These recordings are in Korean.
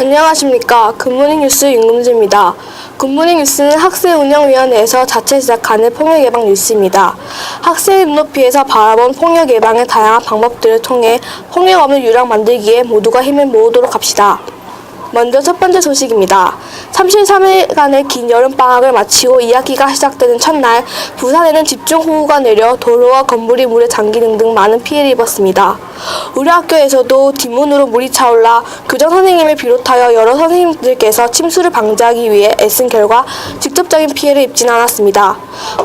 안녕하십니까. 굿모닝 뉴스 윤금주입니다. 굿모닝 뉴스는 학생운영위원회에서 자체 제작하는 폭력 예방 뉴스입니다. 학생의 눈높이에서 바라본 폭력 예방의 다양한 방법들을 통해 폭력 없는 유랑 만들기에 모두가 힘을 모으도록 합시다. 먼저 첫 번째 소식입니다. 33일간의 긴 여름방학을 마치고 2학기가 시작되는 첫날 부산에는 집중호우가 내려 도로와 건물이 물에 잠기는 등 많은 피해를 입었습니다. 우리 학교에서도 뒷문으로 물이 차올라 교장 선생님을 비롯하여 여러 선생님들께서 침수를 방지하기 위해 애쓴 결과 직접적인 피해를 입지는 않았습니다.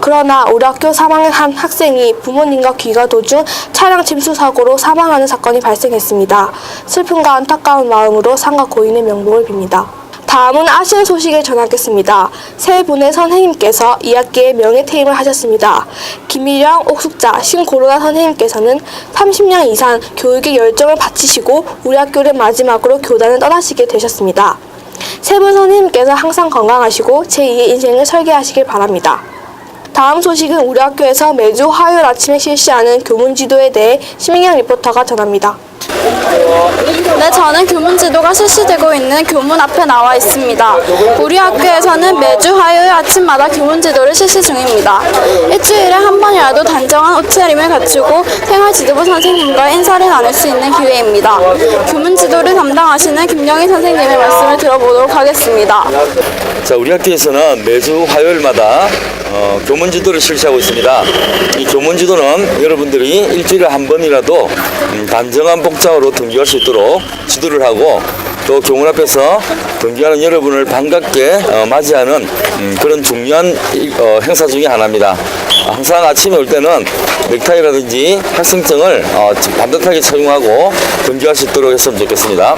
그러나 우리 학교 3학년 한 학생이 부모님과 귀가 도중 차량 침수 사고로 사망하는 사건이 발생했습니다. 슬픔과 안타까운 마음으로 상가 고인의 명복을 빕니다. 다음은 아쉬운 소식을 전하겠습니다. 세 분의 선생님께서 2학기에 명예퇴임을 하셨습니다. 김일영, 옥숙자, 신고로나 선생님께서는 30년 이상 교육에 열정을 바치시고 우리 학교를 마지막으로 교단을 떠나시게 되셨습니다. 세 분 선생님께서 항상 건강하시고 제2의 인생을 설계하시길 바랍니다. 다음 소식은 우리 학교에서 매주 화요일 아침에 실시하는 교문지도에 대해 심인경 리포터가 전합니다. 네, 저는 교문지도가 실시되고 있는 교문 앞에 나와 있습니다. 우리 학교에서는 매주 화요일 아침마다 교문지도를 실시 중입니다. 일주일에 한 번이라도 단정한 옷차림을 갖추고 생활지도부 선생님과 인사를 나눌 수 있는 기회입니다. 교문지도를 담당하시는 김영희 선생님의 말씀을 들어보도록 하겠습니다. 자, 우리 학교에서는 매주 화요일마다 교문지도를 실시하고 있습니다. 이 교문지도는 여러분들이 일주일에 한 번이라도 단정한 복장으로 등교할 수 있도록 지도를 하고 또 교문 앞에서 등교하는 여러분을 반갑게 맞이하는 그런 중요한 행사 중에 하나입니다. 항상 아침에 올 때는 넥타이라든지 학생증을 반듯하게 착용하고 등교할 수 있도록 했으면 좋겠습니다.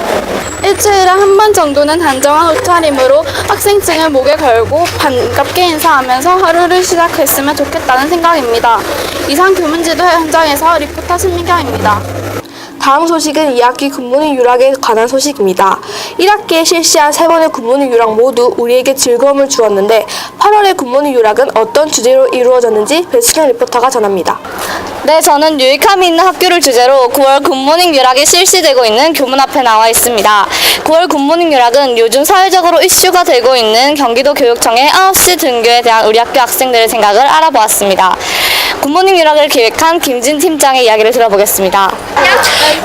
일주일에 한 번 정도는 단정한 옷차림으로 학생증을 목에 걸고 반갑게 인사하면서 하루를 시작했으면 좋겠다는 생각입니다. 이상 교문지도 현장에서 리포터 신민경입니다. 다음 소식은 2학기 굿모닝 유락에 관한 소식입니다. 1학기에 실시한 3번의 굿모닝 유락 모두 우리에게 즐거움을 주었는데 8월의 굿모닝 유락은 어떤 주제로 이루어졌는지 배수경 리포터가 전합니다. 네, 저는 유익함이 있는 학교를 주제로 9월 굿모닝 유락이 실시되고 있는 교문 앞에 나와 있습니다. 9월 굿모닝 유락은 요즘 사회적으로 이슈가 되고 있는 경기도 교육청의 9시 등교에 대한 우리 학교 학생들의 생각을 알아보았습니다. 굿모닝 유락을 기획한 김진 팀장의 이야기를 들어보겠습니다.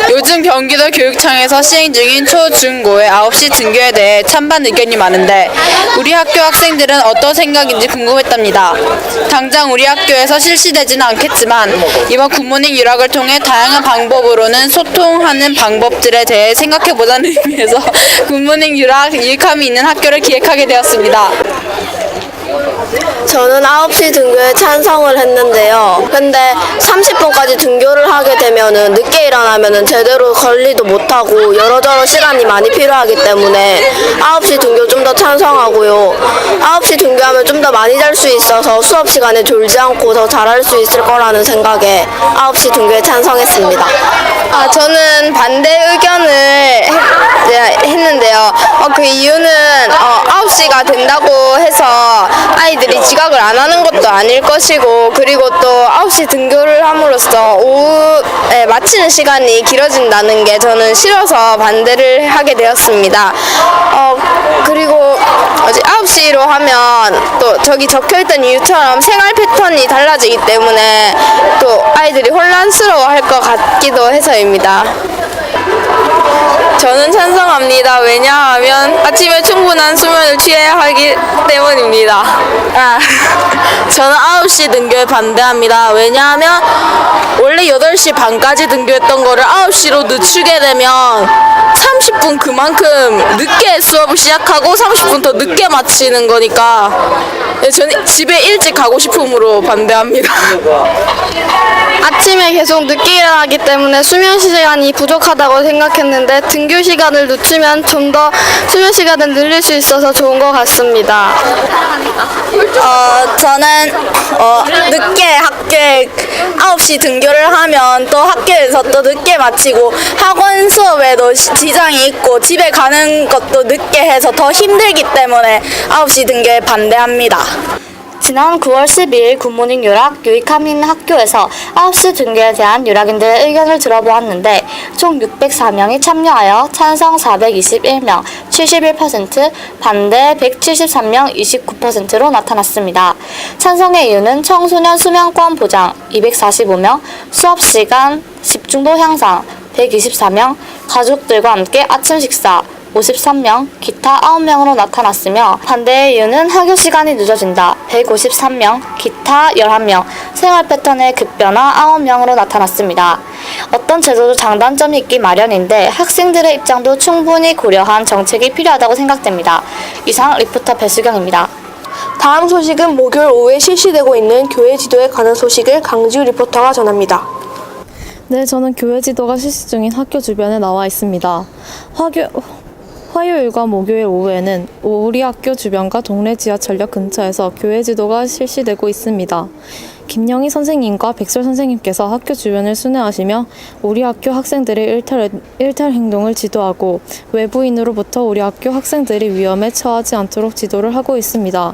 요즘 경기도 교육청에서 시행 중인 초, 중, 고의 9시 등교에 대해 찬반 의견이 많은데 우리 학교 학생들은 어떤 생각인지 궁금했답니다. 당장 우리 학교에서 실시되지는 않겠지만 이번 굿모닝 유락을 통해 다양한 방법으로는 소통하는 방법들에 대해 생각해보자는 의미에서 굿모닝 유락 유익함이 있는 학교를 기획하게 되었습니다. 저는 9시 등교에 찬성을 했는데요. 근데 30분까지 등교를 하게 되면은 늦게 일어나면은 제대로 관리도 못하고 여러저러 시간이 많이 필요하기 때문에 9시 등교 좀 더 찬성하고요. 9시 등교하면 좀 더 많이 잘 수 있어서 수업 시간에 졸지 않고 더 잘할 수 있을 거라는 생각에 9시 등교에 찬성했습니다. 저는 반대 의견을 했는데요. 그 이유는 9시가 된다고 해서 아이들이 지각을 안 하는 것도 아닐 것이고, 그리고 또 9시 등교를 함으로써 오후에 마치는 시간이 길어진다는 게 저는 싫어서 반대를 하게 되었습니다. 그리고 9시로 하면 또 저기 적혀있던 이유처럼 생활 패턴이 달라지기 때문에 또 아이들이 혼란스러워할 것 같기도 해서입니다. 저는 찬성합니다. 왜냐하면 아침에 충분한 수면을 취해야 하기 때문입니다. 저는 9시 등교에 반대합니다. 왜냐하면 원래 8시 반까지 등교했던 거를 9시로 늦추게 되면 30분 그만큼 늦게 수업을 시작하고 30분 더 늦게 마치는 거니까 저는 집에 일찍 가고 싶음으로 반대합니다. 아침에 계속 늦게 일어나기 때문에 수면 시간이 부족하다고 생각했는데 등교 시간을 늦추면 좀 더 수면 시간을 늘릴 수 있어서 좋은 것 같습니다. 저는 늦게 학교에 9시 등교를 하면 또 학교에서 또 늦게 마치고 학원 수업에도 지장이 있고 집에 가는 것도 늦게 해서 더 힘들기 때문에 9시 등교에 반대합니다. 지난 9월 12일 굿모닝 유락 유익함 있는 학교에서 9시 등교에 대한 유락인들의 의견을 들어보았는데 총 604명이 참여하여 찬성 421명, 71%, 반대 173명, 29%로 나타났습니다. 찬성의 이유는 청소년 수면권 보장 245명, 수업시간 집중도 향상 124명, 가족들과 함께 아침 식사 53명, 기타 9명으로 나타났으며 반대의 이유는 학교 시간이 늦어진다. 153명, 기타 11명, 생활 패턴의 급변화 9명으로 나타났습니다. 어떤 제도도 장단점이 있기 마련인데 학생들의 입장도 충분히 고려한 정책이 필요하다고 생각됩니다. 이상 리포터 배수경입니다. 다음 소식은 목요일 오후에 실시되고 있는 교회 지도에 관한 소식을 강지우 리포터가 전합니다. 네, 저는 교회 지도가 실시 중인 학교 주변에 나와 있습니다. 화요일과 목요일 오후에는 우리 학교 주변과 동래 지하철역 근처에서 교회 지도가 실시되고 있습니다. 김영희 선생님과 백설 선생님께서 학교 주변을 순회하시며 우리 학교 학생들의 일탈 행동을 지도하고 외부인으로부터 우리 학교 학생들이 위험에 처하지 않도록 지도를 하고 있습니다.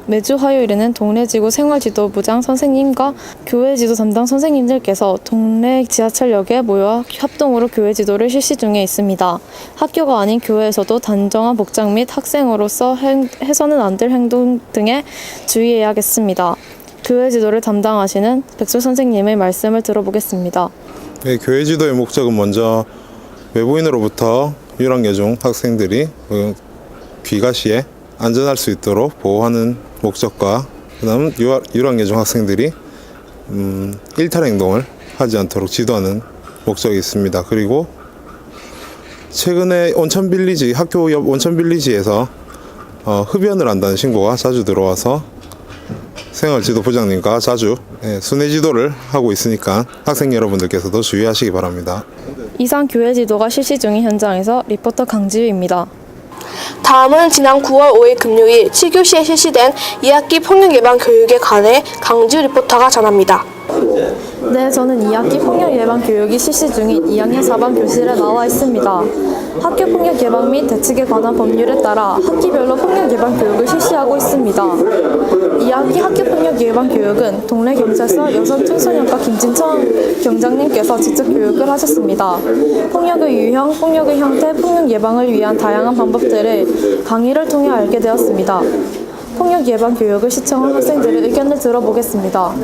매주 화요일에는 동래지구 생활지도부장 선생님과 교회지도 담당 선생님들께서 동래 지하철역에 모여 합동으로 교회지도를 실시 중에 있습니다. 학교가 아닌 교회에서도 단정한 복장 및 학생으로서 해서는 안 될 행동 등에 주의해야겠습니다. 교회지도를 담당하시는 백설 선생님의 말씀을 들어보겠습니다. 네, 교회지도의 목적은 먼저 외부인으로부터 유락예중 학생들이 귀가 시에 안전할 수 있도록 보호하는 목적과 그다음 유락예중 학생들이 일탈 행동을 하지 않도록 지도하는 목적이 있습니다. 그리고 최근에 온천빌리지 학교 옆 온천빌리지에서 흡연을 한다는 신고가 자주 들어와서 생활지도부장님과 자주 순회 지도를 하고 있으니까 학생 여러분들께서도 주의하시기 바랍니다. 이상 교회 지도가 실시 중인 현장에서 리포터 강지우입니다. 다음은 지난 9월 5일 금요일 7교시에 실시된 2학기 폭력 예방 교육에 관해 강지우 리포터가 전합니다. 네, 저는 2학기 폭력 예방 교육이 실시 중인 2학년 4반 교실에 나와 있습니다. 학교 폭력 예방 및 대책에 관한 법률에 따라 학기별로 폭력 예방 교육을 실시하고 있습니다. 2학기 학교 폭력 예방 교육은 동래 경찰서 여성 청소년과 김진천 경장님께서 직접 교육을 하셨습니다. 폭력의 유형, 폭력의 형태, 폭력 예방을 위한 다양한 방법들을 강의를 통해 알게 되었습니다. 폭력 예방 교육을 시청한 학생들의 의견을 들어보겠습니다.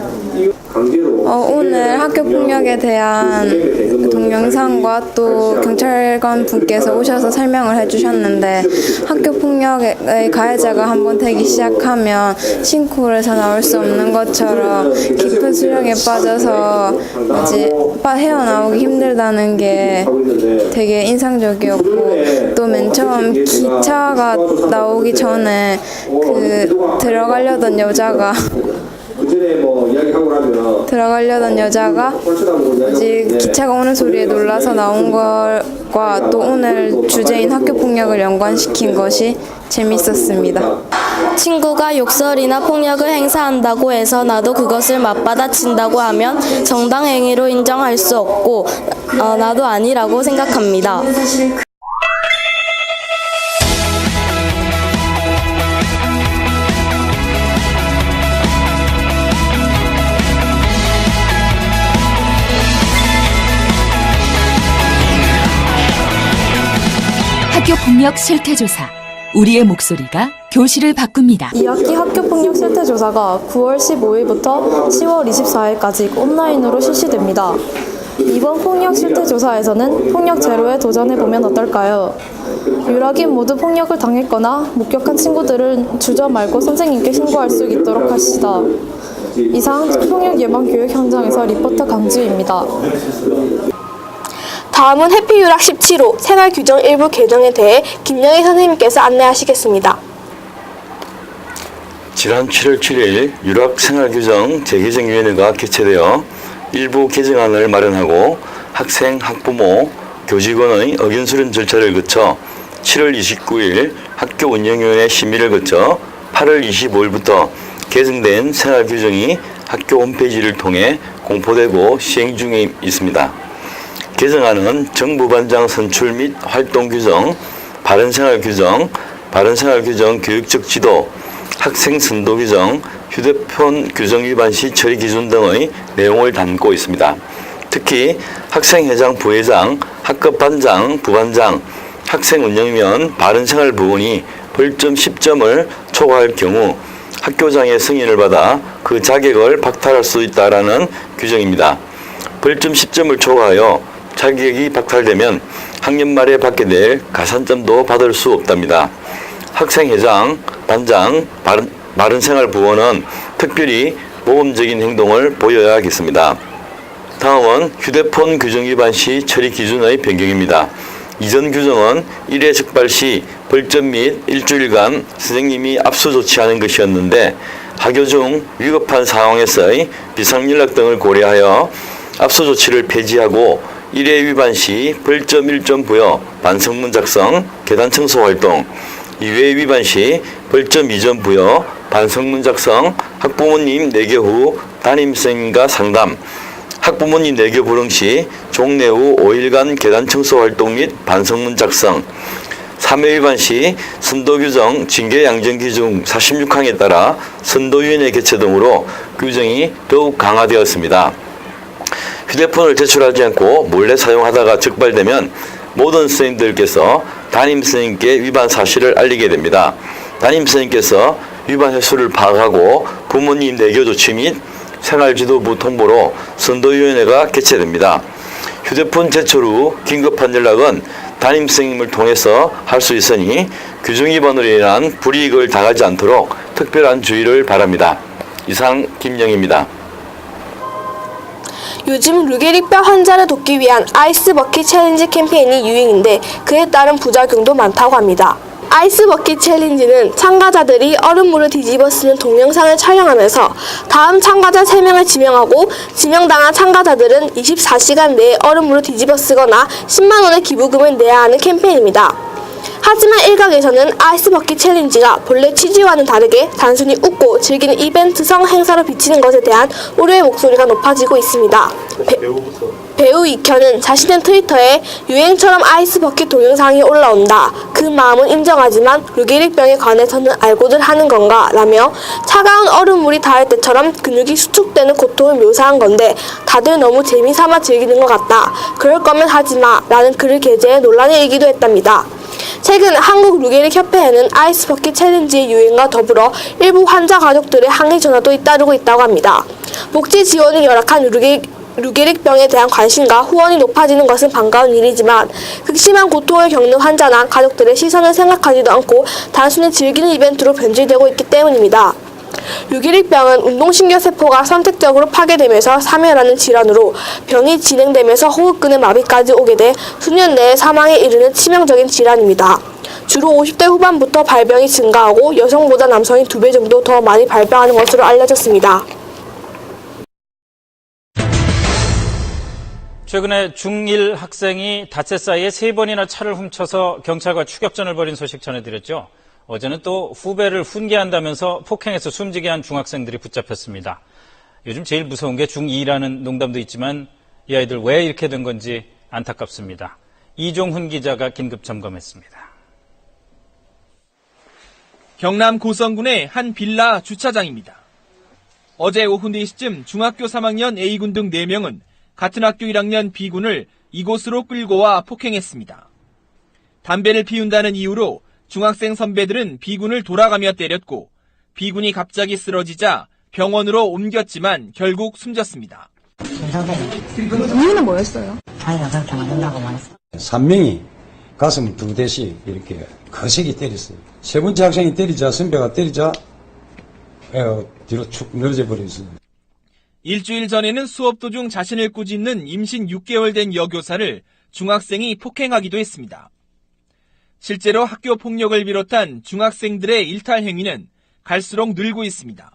오늘 학교 폭력에 대한 동영상과 또 경찰관 분께서 오셔서 설명을 해주셨는데 학교 폭력의 가해자가 한번 되기 시작하면 싱크홀에서 나올 수 없는 것처럼 깊은 수렁에 빠져서 헤어나오기 힘들다는 게 되게 인상적이었고 또 맨 처음 기차가 나오기 전에 들어가려던 여자가 이제 기차가 오는 소리에 놀라서 나온 것과 또 오늘 주제인 학교 폭력을 연관시킨 것이 재밌었습니다. 친구가 욕설이나 폭력을 행사한다고 해서 나도 그것을 맞받아친다고 하면 정당 행위로 인정할 수 없고 나도 아니라고 생각합니다. 학교 폭력 실태 조사. 우리의 목소리가 교실을 바꿉니다. 2학기 학교 폭력 실태 조사가 9월 15일부터 10월 24일까지 온라인으로 실시됩니다. 이번 폭력 실태 조사에서는 폭력 제로에 도전해 보면 어떨까요? 유락인 모두 폭력을 당했거나 목격한 친구들은 주저 말고 선생님께 신고할 수 있도록 하시다. 이상 폭력 예방 교육 현장에서 리포터 강지우입니다. 다음은 해피유락 17호 생활규정 일부 개정에 대해 김영희 선생님께서 안내하시겠습니다. 지난 7월 7일 유락생활규정 재개정위원회가 개최되어 일부 개정안을 마련하고 학생, 학부모, 교직원의 의견 수렴 절차를 거쳐 7월 29일 학교운영위원회 심의를 거쳐 8월 25일부터 개정된 생활규정이 학교 홈페이지를 통해 공포되고 시행 중에 있습니다. 개정안은 정부반장 선출 및 활동 규정, 바른생활 규정, 바른생활 규정 교육적 지도, 학생 선도 규정, 휴대폰 규정 위반 시 처리 기준 등의 내용을 담고 있습니다. 특히 학생회장, 부회장, 학급 반장, 부반장, 학생운영위원, 바른생활부원이 벌점 10점을 초과할 경우 학교장의 승인을 받아 그 자격을 박탈할 수 있다라는 규정입니다. 벌점 10점을 초과하여 자격이 박탈되면 학년 말에 받게 될 가산점도 받을 수 없답니다. 학생회장, 반장, 바른생활부원은 특별히 모범적인 행동을 보여야겠습니다. 다음은 휴대폰 규정 위반 시 처리 기준의 변경입니다. 이전 규정은 1회 적발 시 벌점 및 일주일간 선생님이 압수 조치하는 것이었는데 학교 중 위급한 상황에서의 비상연락 등을 고려하여 압수 조치를 폐지하고 1회 위반 시 벌점 1점 부여 반성문 작성, 계단 청소 활동, 2회 위반 시 벌점 2점 부여 반성문 작성, 학부모님 내교 후 담임선생님과 상담, 학부모님 내교 불응 시 종례 후 5일간 계단 청소 활동 및 반성문 작성, 3회 위반 시 선도규정 징계양정기준 46항에 따라 선도위원회 개최 등으로 규정이 더욱 강화되었습니다. 휴대폰을 제출하지 않고 몰래 사용하다가 적발되면 모든 선생님들께서 담임선생님께 위반 사실을 알리게 됩니다. 담임선생님께서 위반 횟수를 파악하고 부모님 내교 조치 및 생활지도부 통보로 선도위원회가 개최됩니다. 휴대폰 제출 후 긴급한 연락은 담임선생님을 통해서 할 수 있으니 규정 위반으로 인한 불이익을 당하지 않도록 특별한 주의를 바랍니다. 이상 김영입니다. 요즘 루게릭병 환자를 돕기 위한 아이스 버킷 챌린지 캠페인이 유행인데 그에 따른 부작용도 많다고 합니다. 아이스 버킷 챌린지는 참가자들이 얼음물을 뒤집어 쓰는 동영상을 촬영하면서 다음 참가자 3명을 지명하고 지명당한 참가자들은 24시간 내에 얼음물을 뒤집어 쓰거나 10만 원의 기부금을 내야 하는 캠페인입니다. 하지만 일각에서는 아이스 버킷 챌린지가 본래 취지와는 다르게 단순히 웃고 즐기는 이벤트성 행사로 비치는 것에 대한 우려의 목소리가 높아지고 있습니다. 배우 이현은 자신의 트위터에 유행처럼 아이스 버킷 동영상이 올라온다. 그 마음은 인정하지만 루게릭병에 관해서는 알고들 하는 건가? 라며 차가운 얼음물이 닿을 때처럼 근육이 수축되는 고통을 묘사한 건데 다들 너무 재미삼아 즐기는 것 같다. 그럴 거면 하지마. 라는 글을 게재해 논란이 일기도 했답니다. 최근 한국 루게릭 협회에는 아이스 버킷 챌린지의 유행과 더불어 일부 환자 가족들의 항의 전화도 잇따르고 있다고 합니다. 복지 지원이 열악한 루게릭병에 대한 관심과 후원이 높아지는 것은 반가운 일이지만 극심한 고통을 겪는 환자나 가족들의 시선을 생각하지도 않고 단순히 즐기는 이벤트로 변질되고 있기 때문입니다. 루게릭병은 운동신경세포가 선택적으로 파괴되면서 사멸하는 질환으로 병이 진행되면서 호흡근의 마비까지 오게 돼 수년 내에 사망에 이르는 치명적인 질환입니다. 주로 50대 후반부터 발병이 증가하고 여성보다 남성이 2배 정도 더 많이 발병하는 것으로 알려졌습니다. 최근에 중1 학생이 다체 사이에 3번이나 차를 훔쳐서 경찰과 추격전을 벌인 소식 전해드렸죠. 어제는 또 후배를 훈계한다면서 폭행해서 숨지게 한 중학생들이 붙잡혔습니다. 요즘 제일 무서운 게 중2라는 농담도 있지만 이 아이들 왜 이렇게 된 건지 안타깝습니다. 이종훈 기자가 긴급 점검했습니다. 경남 고성군의 한 빌라 주차장입니다. 어제 오후 4시쯤 중학교 3학년 A군 등 4명은 같은 학교 1학년 B군을 이곳으로 끌고 와 폭행했습니다. 담배를 피운다는 이유로 중학생 선배들은 B군을 돌아가며 때렸고 B군이 갑자기 쓰러지자 병원으로 옮겼지만 결국 숨졌습니다. 이유는 뭐였어요? 자기가 그렇게 안 된다고 말했어. 3명이 가슴 2대씩 이렇게 거세게 때렸어요. 세 번째 학생이 때리자 선배가 때리자 뒤로 축 늘어져 버렸어요. 일주일 전에는 수업 도중 자신을 꾸짖는 임신 6개월 된 여교사를 중학생이 폭행하기도 했습니다. 실제로 학교 폭력을 비롯한 중학생들의 일탈 행위는 갈수록 늘고 있습니다.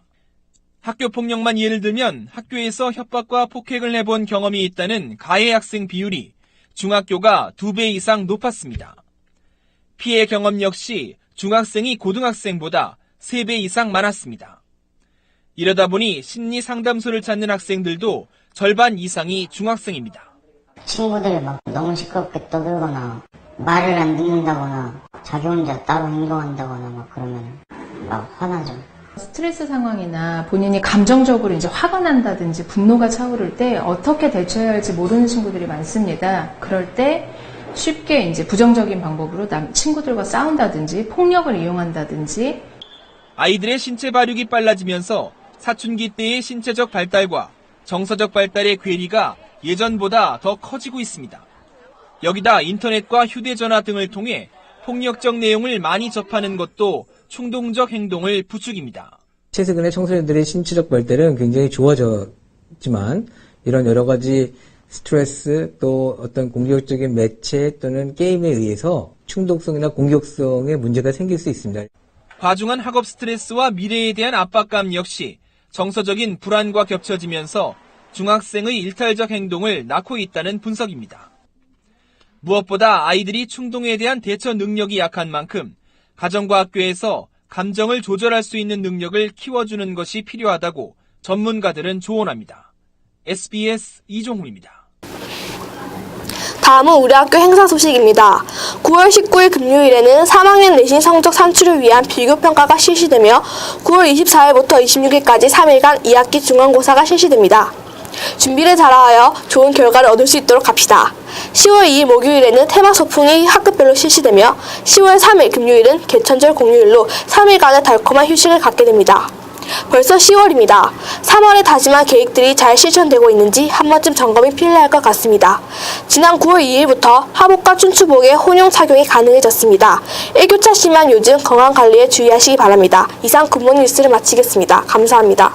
학교 폭력만 예를 들면 학교에서 협박과 폭행을 해본 경험이 있다는 가해 학생 비율이 중학교가 2배 이상 높았습니다. 피해 경험 역시 중학생이 고등학생보다 3배 이상 많았습니다. 이러다 보니 심리 상담소를 찾는 학생들도 절반 이상이 중학생입니다. 친구들이 막 너무 시끄럽게 떠들거나 말을 안 듣는다거나 자기 혼자 따로 행동한다거나 막 그러면 막 화나죠. 스트레스 상황이나 본인이 감정적으로 이제 화가 난다든지 분노가 차오를 때 어떻게 대처해야 할지 모르는 친구들이 많습니다. 그럴 때 쉽게 이제 부정적인 방법으로 친구들과 싸운다든지 폭력을 이용한다든지 아이들의 신체 발육이 빨라지면서 사춘기 때의 신체적 발달과 정서적 발달의 괴리가 예전보다 더 커지고 있습니다. 여기다 인터넷과 휴대전화 등을 통해 폭력적 내용을 많이 접하는 것도 충동적 행동을 부추깁니다. 최근에 청소년들의 신체적 발달은 굉장히 좋아졌지만 이런 여러 가지 스트레스 또 어떤 공격적인 매체 또는 게임에 의해서 충동성이나 공격성의 문제가 생길 수 있습니다. 과중한 학업 스트레스와 미래에 대한 압박감 역시 정서적인 불안과 겹쳐지면서 중학생의 일탈적 행동을 낳고 있다는 분석입니다. 무엇보다 아이들이 충동에 대한 대처 능력이 약한 만큼 가정과 학교에서 감정을 조절할 수 있는 능력을 키워주는 것이 필요하다고 전문가들은 조언합니다. SBS 이종훈입니다. 다음은 우리 학교 행사 소식입니다. 9월 19일 금요일에는 3학년 내신 성적 산출을 위한 비교평가가 실시되며 9월 24일부터 26일까지 3일간 2학기 중간고사가 실시됩니다. 준비를 잘하여 좋은 결과를 얻을 수 있도록 합시다. 10월 2일 목요일에는 테마 소풍이 학급별로 실시되며 10월 3일 금요일은 개천절 공휴일로 3일간의 달콤한 휴식을 갖게 됩니다. 벌써 10월입니다. 3월에 다짐한 계획들이 잘 실천되고 있는지 한 번쯤 점검이 필요할 것 같습니다. 지난 9월 2일부터 하복과 춘추복의 혼용 착용이 가능해졌습니다. 일교차 심한 요즘 건강관리에 주의하시기 바랍니다. 이상 굿모닝 뉴스를 마치겠습니다. 감사합니다.